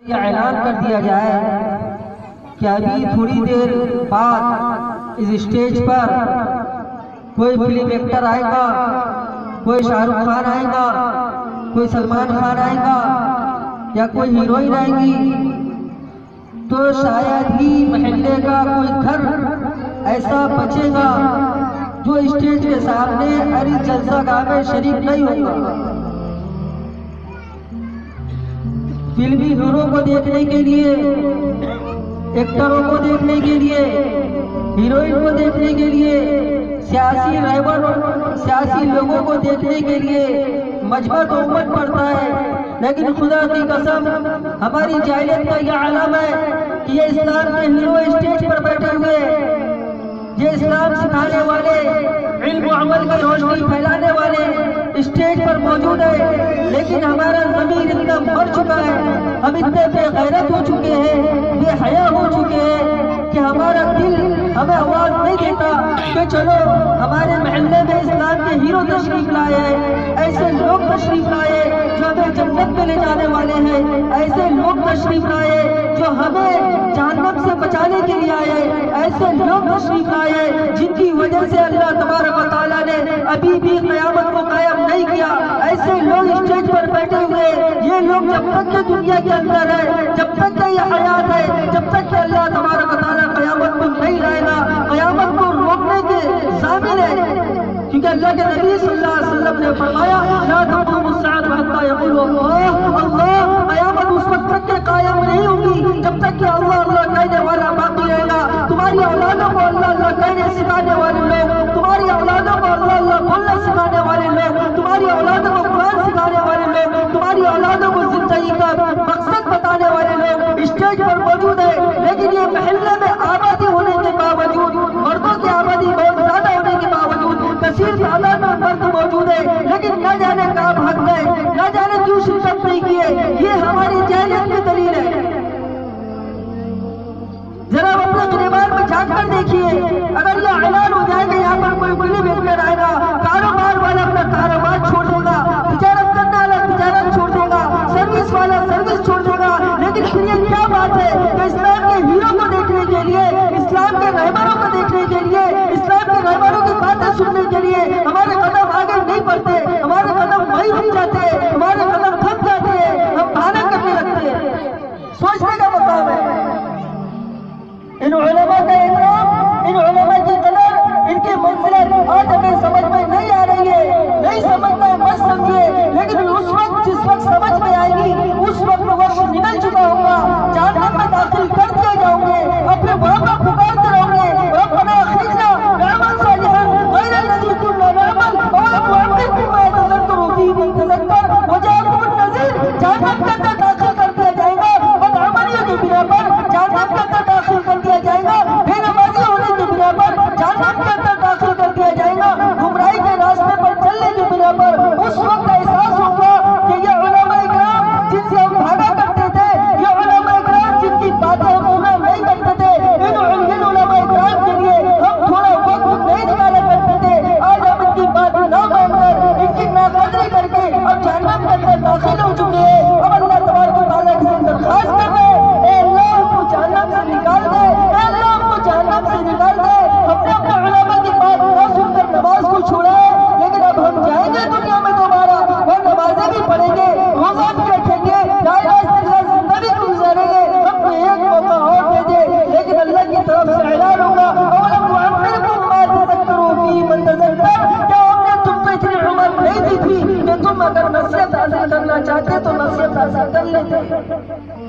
یہ اعلان کر دیا جائے کہ ابھی تھوڑی دیر بعد اس اسٹیج پر کوئی فلم ایکٹر آئے گا، کوئی شاہ رخ خان آئے گا، کوئی سلمان خان آئے گا یا کوئی ہیروئن آئے گی، تو شاید ہی محلے کا کوئی گھر ایسا بچے گا جو اسٹیج کے سامنے ہر جلسہ گاہ میں شریک نہیں ہوگا۔ فلمی ہیرو کو دیکھنے کے لیے، ایکٹروں کو دیکھنے کے لیے، ہیروئن کو دیکھنے کے لیے، سیاسی رہبر سیاسی لوگوں کو دیکھنے کے لیے مجمع تو امت پڑتا ہے، لیکن خدا کی قسم ہماری جاہلیت کا یہ عالم ہے کہ یہ اسلام کے ہیرو اسٹیج پر بیٹھے ہوئے، یہ اسلام سکھانے والے، علم و عمل کی روشنی پھیلانے والے اسٹیج پر موجود ہے، لیکن ہمارا ضمیر اتنا مر چکا ہے، ہم اتنے بے غیرت ہو چکے ہیں، بے حیا ہو چکے ہیں کہ ہمارا دل ہمیں آواز نہیں دیتا کہ چلو ہمارے محلے میں اسلام کے ہیرو تشریف لائے ہیں، ایسے لوگ تشریف لائے جو ہمیں جنت میں لے جانے والے ہیں، ایسے لوگ تشریف لائے جو ہمیں جہنم سے بچانے کے لیے آئے، ایسے لوگ تشریف لائے جن کی وجہ سے اللہ تبارک و تعالیٰ نے ابھی بھی قیامت کو قائم نہیں کیا، ایسے لوگ اسٹیج پر بیٹھے ہوئے، یہ لوگ جب تک کہ دنیا کے اندر ہے، جب تک کہ یہ حیات ہے، جب تک کہ اللہ تبارک و تعالیٰ قیامت کو نہیں لائے گا، قیامت کو روکنے کے ضامن ہے، کیونکہ اللہ کے نبی صلی اللہ علیہ وسلم نے فرمایا لا تقوم الساعة حتى يقول اللہ اللہ، قیامت اس وقت تک کہ قائم نہیں ہوگی جب تک کہ اللہ اللہ کہنے والا باقی رہے گا۔ تمہاری اولادوں کو اللہ اللہ کہنے سکھانے والے لوگ، تمہاری اولادوں کو اللہ اللہ بولنا سکھانے والے لوگ، تمہاری اولادوں کو قرآن سکھانے والے لوگ، تمہاری اولادوں کو زندگی کا مقصد بتانے والے لوگ اسٹیج پر موجود ہے، لیکن یہ محلے میں آبادی ہونے کے باوجود، مردوں کی آبادی بہت زیادہ ہونے کے باوجود کثیر تعداد میں مرد موجود ہے، لیکن نہ جانے کہاں بھاگ گئے، نہ جانے کیوں شرکت نہیں کیے، یہ ہماری جاہلیت کی دلیل ہے۔ ذرا اپنے گریبان میں جھانک کر دیکھیے، اگر یہ اعلان ہو جائے کہ یہاں پر کوئی فلم ایکٹر آئے گا، کاروبار والا اپنا کاروبار چھوڑ دے گا، تجارت کرنے والا تجارت چھوڑ دے گا، سروس والا سروس چھوڑ دے گا، لیکن پھر یہ کیا بات ہے کہ اسلام کے ہیرو کو دیکھنے کے لیے، اسلام کے رہبروں کو دیکھنے کے لیے، اسلام کے رہبروں کی باتیں سننے کے لیے ہمارے قدم آگے نہیں بڑھتے، ہمارے قدم وہیں رک جاتے ہیں، ہمارے قدم تھک جاتے ہیں، ہم بہانہ کرنے لگتے ہیں۔ سوچنے کا مقام ہے، ان علماء کا احترام، ان علماء کی قدر، ان کی منزلت آج ہمیں سمجھ میں نہیں آ رہی ہے، نہیں سمجھنا مت سمجھیے، لیکن اس وقت جس وقت سمجھ میں آئے گی اس وقت وقت نکل چکا ہوگا، جہنم میں داخل کر دیا جاؤ گے، اپنے وہاں پر پکارتے رہو گے، ربنا اخرجنا نعمل صالحا غیر الذی كنا نعمل اولم نعمرکم ما یتذکر فیہ من تذکر وجاءکم النذیر، جہنم کے اندر داخل کر دیا جائے گا، بدعملیوں کی بنا پر جہنم کے اندر داخل کر دیا جائے گا، بے نمازی ہونے کی بنا پر جہنم کے اندر داخل کر دیا جائے گا، گمراہی کے راستے پر چلنے کی بنا پر اس وقت احساس ہوگا کہ یہ علماء اکرام جن سے ہم بھاگا کرتے تھے، یہ علماء اکرام جن کی باتیں ہم پورا نہیں کرتے تھے، ان علماء اکرام کے لیے ہم تھوڑا وقت نہیں نکالا کرتے تھے، آج ہم ان کی بات نہ مان کر، ان کی ناقدری کر کے اب جہنم کے اندر داخل ہو چکے ہیں۔ اب اللہ تبارک و تعالیٰ سے درخواست کر رہے ہیں، اے اللہ ہم کو جہنم سے نکال دے، اے اللہ ہم کو جہنم سے نکال دے۔ ہم نے اپنے علماء کی بات نہ سن کر نماز کو چھوڑا ہے، لیکن اب ہم جائیں گے دنیا میں دوبارہ، وہ نمازیں بھی پڑھیں گے، روزہ بھی رکھیں گے، لا الہ الا اللہ زندگی بھی گزاریں گے، ہم کو ایک موقع اور دے دے، لیکن اللہ کی طرف سے اعلان ہوگا اولم نعمرکم ما یتذکر فیہ من تذکر، کیا ہم نے تم کو اتنی عمر نہیں دی تھی کہ تم اگر نصیحت حاصل کرنا چاہتے تو نصیحت حاصل کر لیتے؟